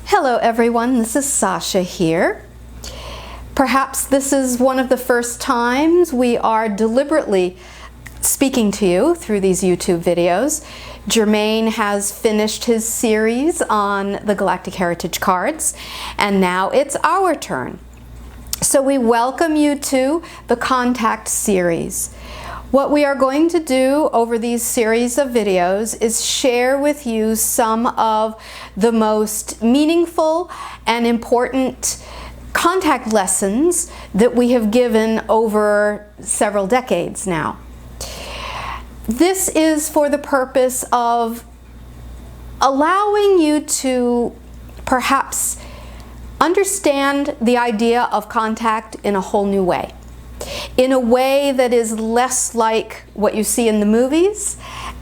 Hello everyone, this is Sasha here. Perhaps this is one of the first times we are deliberately speaking to you through these YouTube videos. Jermaine has finished his series on the Galactic Heritage cards, and now it's our turn. So we welcome you to the Contact series. What we are going to do over these series of videos is share with you some of the most meaningful and important contact lessons that we have given over several decades now. This is for the purpose of allowing you to perhaps understand the idea of contact in a whole new way. In a way that is less like what you see in the movies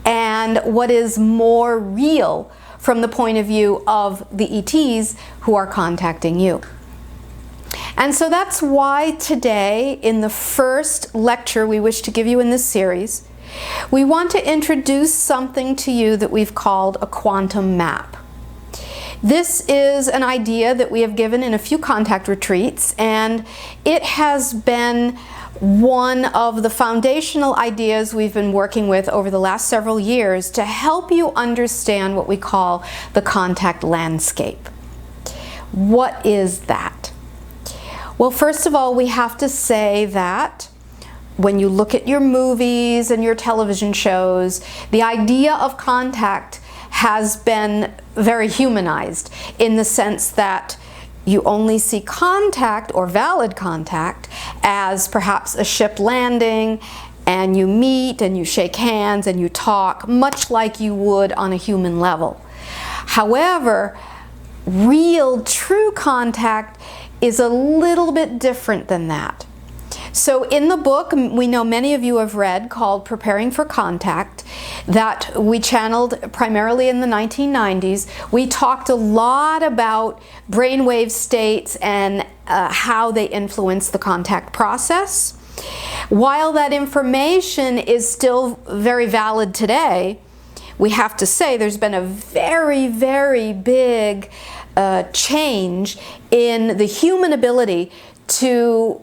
and what is more real from the point of view of the ETs who are contacting you. And so that's why today, in the first lecture we wish to give you in this series, we want to introduce something to you that we've called a quantum map. This is an idea that we have given in a few contact retreats, and it has been one of the foundational ideas we've been working with over the last several years to help you understand what we call the contact landscape. What is that? Well, first of all, we have to say that when you look at your movies and your television shows, the idea of contact has been very humanized in the sense that you only see contact or valid contact as perhaps a ship landing, and you meet and you shake hands and you talk much like you would on a human level. However, real true contact is a little bit different than that. So in the book we know many of you have read, called Preparing for Contact, that we channeled primarily in the 1990s, we talked a lot about brainwave states and how they influence the contact process. While that information is still very valid today, we have to say there's been a very, very big change in the human ability to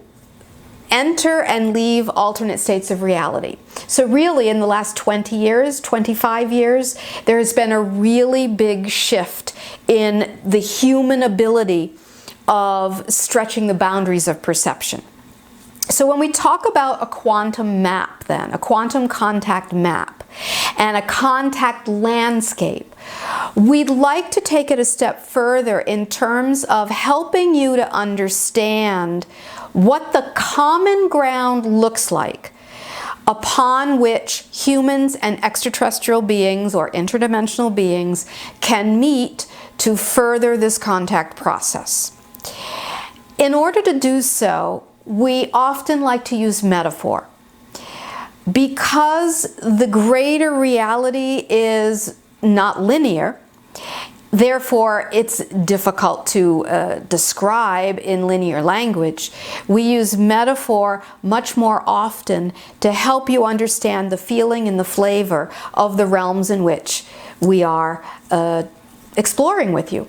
enter and leave alternate states of reality. So really in the last 20 years, 25 years, there has been a really big shift in the human ability of stretching the boundaries of perception. So when we talk about a quantum map then, a quantum contact map, and a contact landscape, we'd like to take it a step further in terms of helping you to understand what the common ground looks like upon which humans and extraterrestrial beings or interdimensional beings can meet to further this contact process. In order to do so, we often like to use metaphor. Because the greater reality is not linear, therefore it's difficult to describe in linear language, we use metaphor much more often to help you understand the feeling and the flavor of the realms in which we are exploring with you.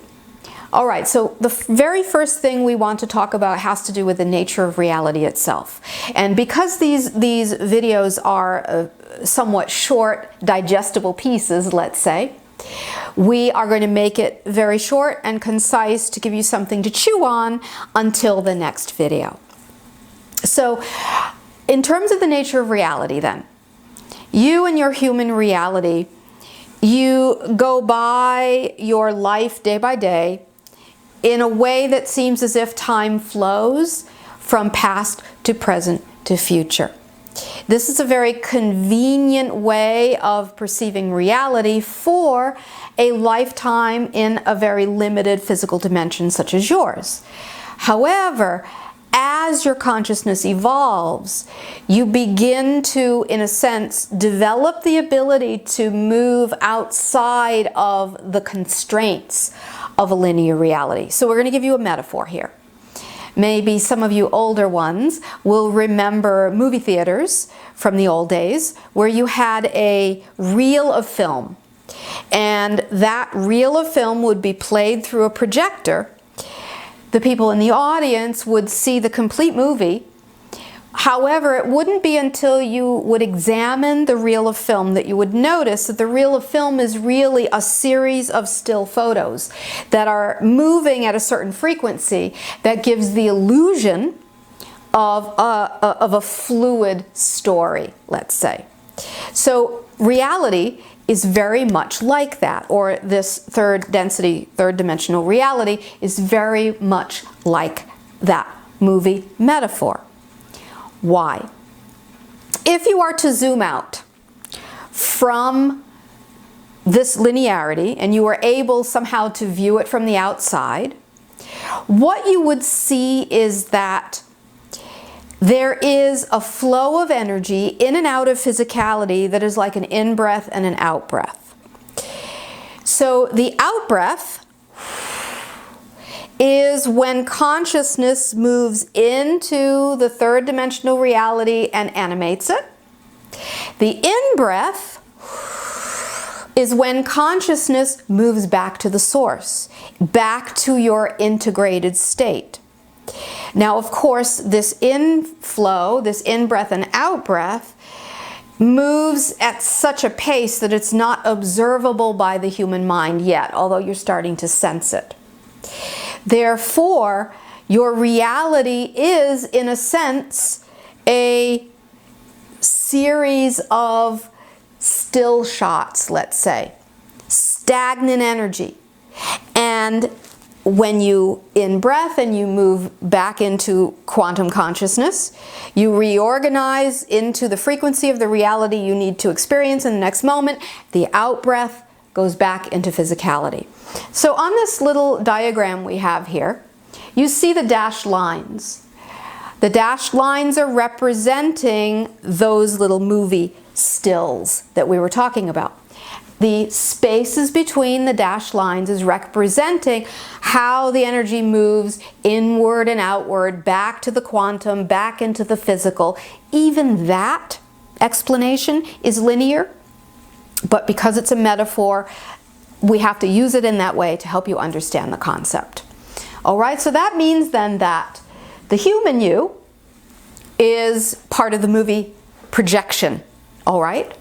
All right, so the very first thing we want to talk about has to do with the nature of reality itself. And because these videos are somewhat short, digestible pieces, let's say, we are going to make it very short and concise to give you something to chew on until the next video. So, in terms of the nature of reality then, you and your human reality, you go by your life day by day in a way that seems as if time flows from past to present to future. This is a very convenient way of perceiving reality for a lifetime in a very limited physical dimension such as yours. However, as your consciousness evolves, you begin to, in a sense, develop the ability to move outside of the constraints of a linear reality. So we're going to give you a metaphor here. Maybe some of you older ones will remember movie theaters from the old days where you had a reel of film. and that reel of film would be played through a projector. The people in the audience would see the complete movie. However, it wouldn't be until you would examine the reel of film that you would notice that the reel of film is really a series of still photos that are moving at a certain frequency that gives the illusion of a fluid story, let's say. So reality is very much like that, or this third density, third dimensional reality is very much like that movie metaphor. Why? If you are to zoom out from this linearity and you are able somehow to view it from the outside, what you would see is that there is a flow of energy in and out of physicality that is like an in-breath and an out-breath. So the out-breath is when consciousness moves into the third dimensional reality and animates it. The in-breath is when consciousness moves back to the source, back to your integrated state. Now, of course, this inflow, this in-breath and out-breath, moves at such a pace that it's not observable by the human mind yet, although you're starting to sense it. Therefore, your reality is, in a sense, a series of still shots, let's say, stagnant energy. And when you in-breath and you move back into quantum consciousness, you reorganize into the frequency of the reality you need to experience in the next moment. The out-breath goes back into physicality. So on this little diagram we have here, you see the dashed lines. The dashed lines are representing those little movie stills that we were talking about. The spaces between the dashed lines is representing how the energy moves inward and outward, back to the quantum, back into the physical. Even that explanation is linear, but because it's a metaphor, we have to use it in that way to help you understand the concept. All right, so that means then that the human you is part of the movie projection, all right?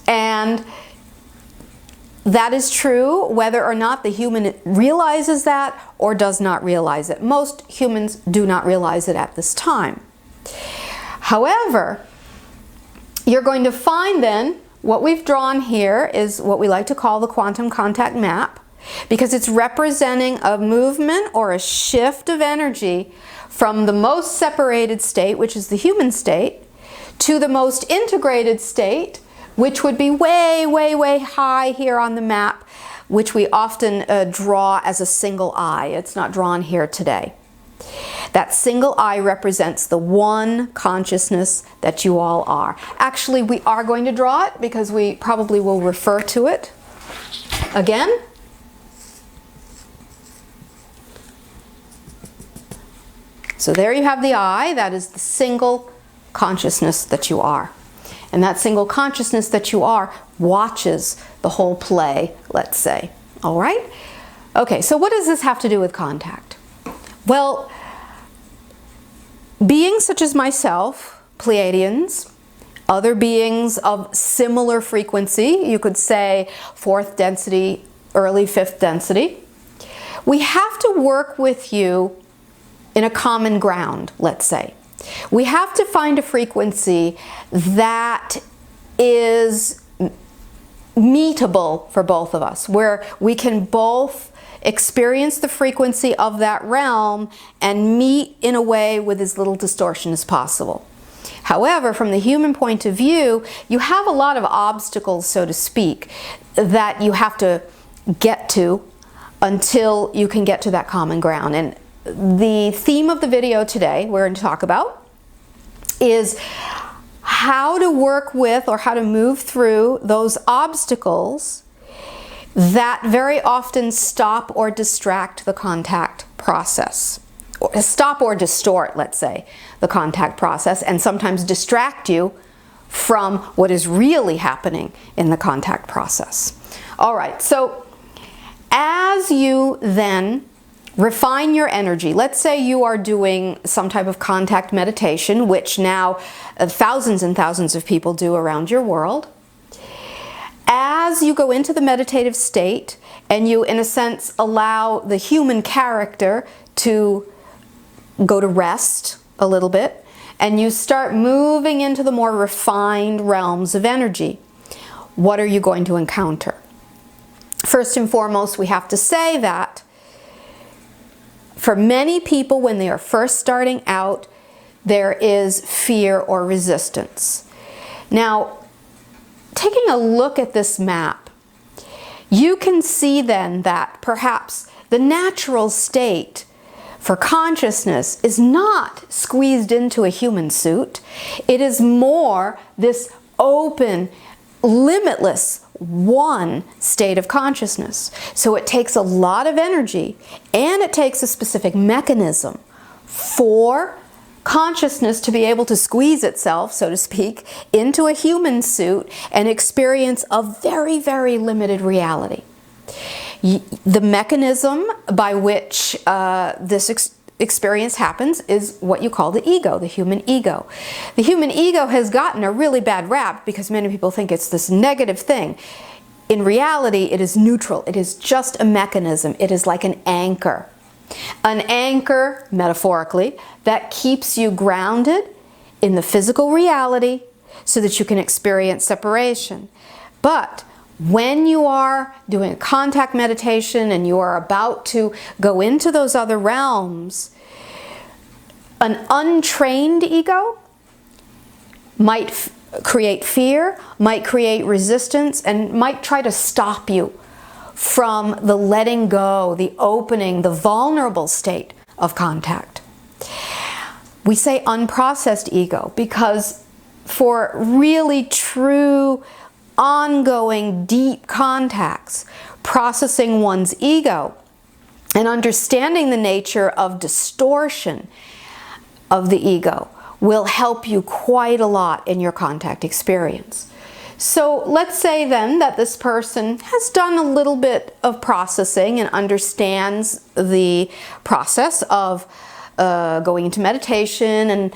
And that is true whether or not the human realizes that or does not realize it. Most humans do not realize it at this time. However, you're going to find then what we've drawn here is what we like to call the quantum contact map, because it's representing a movement or a shift of energy from the most separated state, which is the human state, to the most integrated state, which would be way, way, way high here on the map, which we often draw as a single eye. It's not drawn here today. That single eye represents the one consciousness that you all are. Actually, we are going to draw it because we probably will refer to it again. So there you have the eye. That is the single consciousness that you are. And that single consciousness that you are watches the whole play, let's say. All right? Okay, so what does this have to do with contact? Well, beings such as myself, Pleiadians, other beings of similar frequency, you could say fourth density, early fifth density, we have to work with you in a common ground, let's say. We have to find a frequency that is meetable for both of us, where we can both experience the frequency of that realm and meet in a way with as little distortion as possible. However, from the human point of view, you have a lot of obstacles, so to speak, that you have to get to until you can get to that common ground. And the theme of the video today we're going to talk about is how to work with or how to move through those obstacles that very often stop or distract the contact process. Or stop or distort, let's say, the contact process, and sometimes distract you from what is really happening in the contact process. All right, so as you then refine your energy, let's say you are doing some type of contact meditation, which now thousands and thousands of people do around your world. As you go into the meditative state and you, in a sense, allow the human character to go to rest a little bit, and you start moving into the more refined realms of energy, what are you going to encounter? First and foremost, we have to say that for many people, when they are first starting out, there is fear or resistance. Now, taking a look at this map, you can see then that perhaps the natural state for consciousness is not squeezed into a human suit. It is more this open, limitless, one state of consciousness. So it takes a lot of energy, and it takes a specific mechanism for consciousness to be able to squeeze itself, so to speak, into a human suit and experience a very, very limited reality. The mechanism by which this experience happens is what you call the ego, the human ego. The human ego has gotten a really bad rap because many people think it's this negative thing. In reality, it is neutral. It is just a mechanism. It is like an anchor. An anchor, metaphorically, that keeps you grounded in the physical reality so that you can experience separation. But when you are doing contact meditation and you are about to go into those other realms, an untrained ego might create fear, might create resistance, and might try to stop you from the letting go, the opening, the vulnerable state of contact. We say unprocessed ego because for really true, ongoing, deep contacts, processing one's ego and understanding the nature of distortion of the ego will help you quite a lot in your contact experience. So let's say then that this person has done a little bit of processing and understands the process of going into meditation and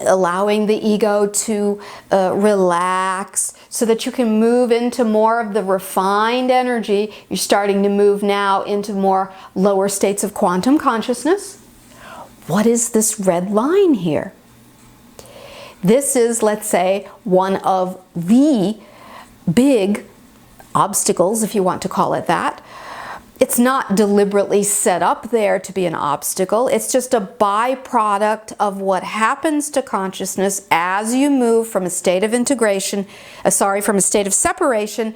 allowing the ego to relax so that you can move into more of the refined energy. You're starting to move now into more lower states of quantum consciousness. What is this red line here? This is, let's say, one of the big obstacles, if you want to call it that. It's not deliberately set up there to be an obstacle. It's just a byproduct of what happens to consciousness as you move from a state of integration, from a state of separation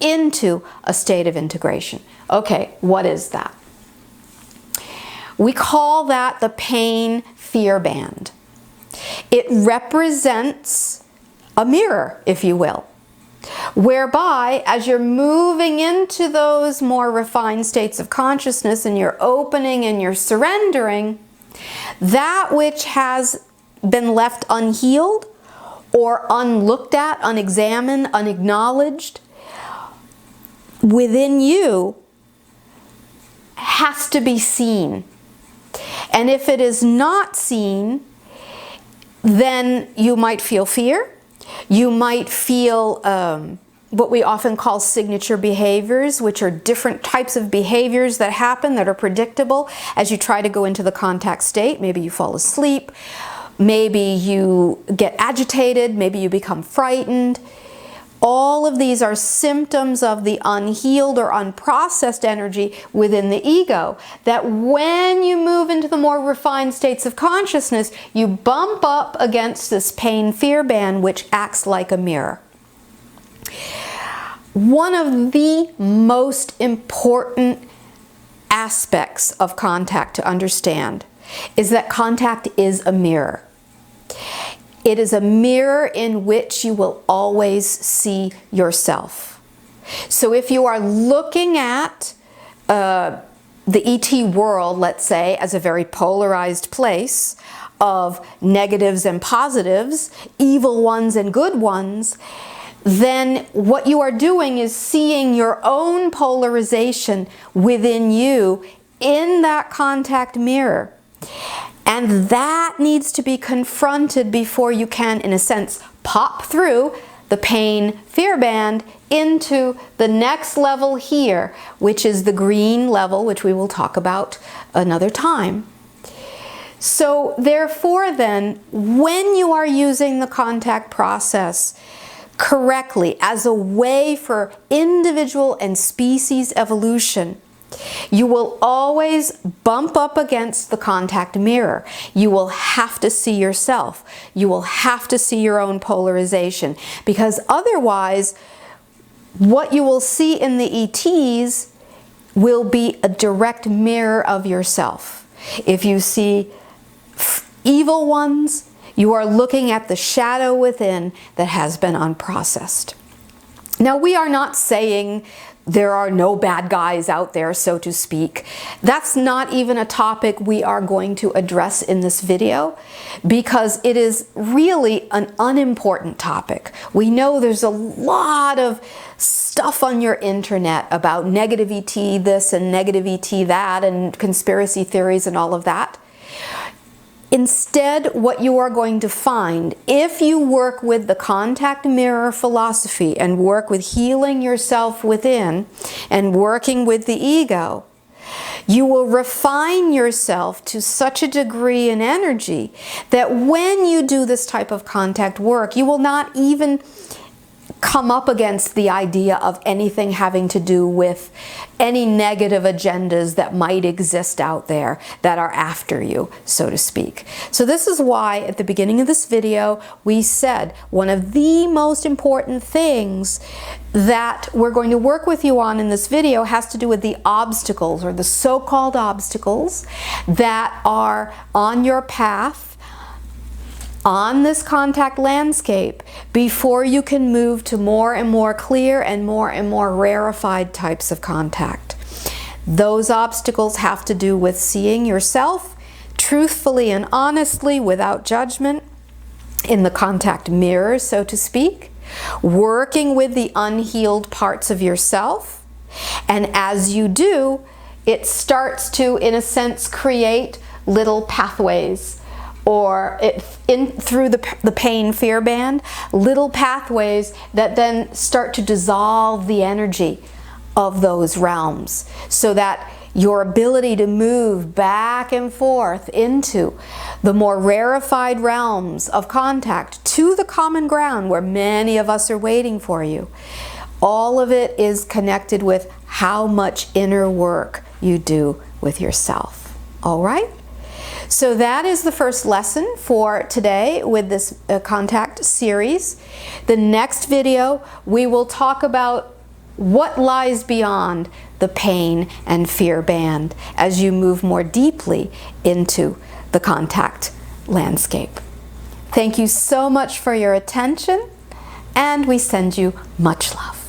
into a state of integration. Okay, what is that? We call that the pain fear band. It represents a mirror, if you will, whereby as you're moving into those more refined states of consciousness and you're opening and you're surrendering, that which has been left unhealed or unlooked at, unexamined, unacknowledged within you has to be seen. And if it is not seen, then you might feel fear. You might feel what we often call signature behaviors, which are different types of behaviors that happen that are predictable as you try to go into the contact state. Maybe you fall asleep, maybe you get agitated, maybe you become frightened. All of these are symptoms of the unhealed or unprocessed energy within the ego, that when you move into the more refined states of consciousness, you bump up against this pain-fear band, which acts like a mirror. One of the most important aspects of contact to understand is that contact is a mirror. It is a mirror in which you will always see yourself. So if you are looking at the ET world, let's say, as a very polarized place of negatives and positives, evil ones and good ones, then what you are doing is seeing your own polarization within you in that contact mirror. And that needs to be confronted before you can, in a sense, pop through the pain-fear band into the next level here, which is the green level, which we will talk about another time. So therefore then, when you are using the contact process correctly as a way for individual and species evolution, you will always bump up against the contact mirror. You will have to see yourself. You will have to see your own polarization, because otherwise what you will see in the ETs will be a direct mirror of yourself. If you see evil ones, you are looking at the shadow within that has been unprocessed. Now, we are not saying there are no bad guys out there, so to speak. That's not even a topic we are going to address in this video, because it is really an unimportant topic. We know there's a lot of stuff on your internet about negative ET this and negative ET that and conspiracy theories and all of that. Instead, what you are going to find, if you work with the contact mirror philosophy and work with healing yourself within and working with the ego, you will refine yourself to such a degree in energy that when you do this type of contact work, you will not even come up against the idea of anything having to do with any negative agendas that might exist out there that are after you, so to speak. So this is why at the beginning of this video we said one of the most important things that we're going to work with you on in this video has to do with the obstacles, or the so-called obstacles, that are on your path on this contact landscape before you can move to more and more clear and more rarefied types of contact. Those obstacles have to do with seeing yourself truthfully and honestly without judgment in the contact mirror, so to speak, working with the unhealed parts of yourself, and as you do, it starts to, in a sense, create little pathways, or through the pain-fear band, little pathways that then start to dissolve the energy of those realms, so that your ability to move back and forth into the more rarefied realms of contact to the common ground where many of us are waiting for you. All of it is connected with how much inner work you do with yourself. All right? So that is the first lesson for today with this contact series. The next video, we will talk about what lies beyond the pain and fear band as you move more deeply into the contact landscape. Thank you so much for your attention, and we send you much love.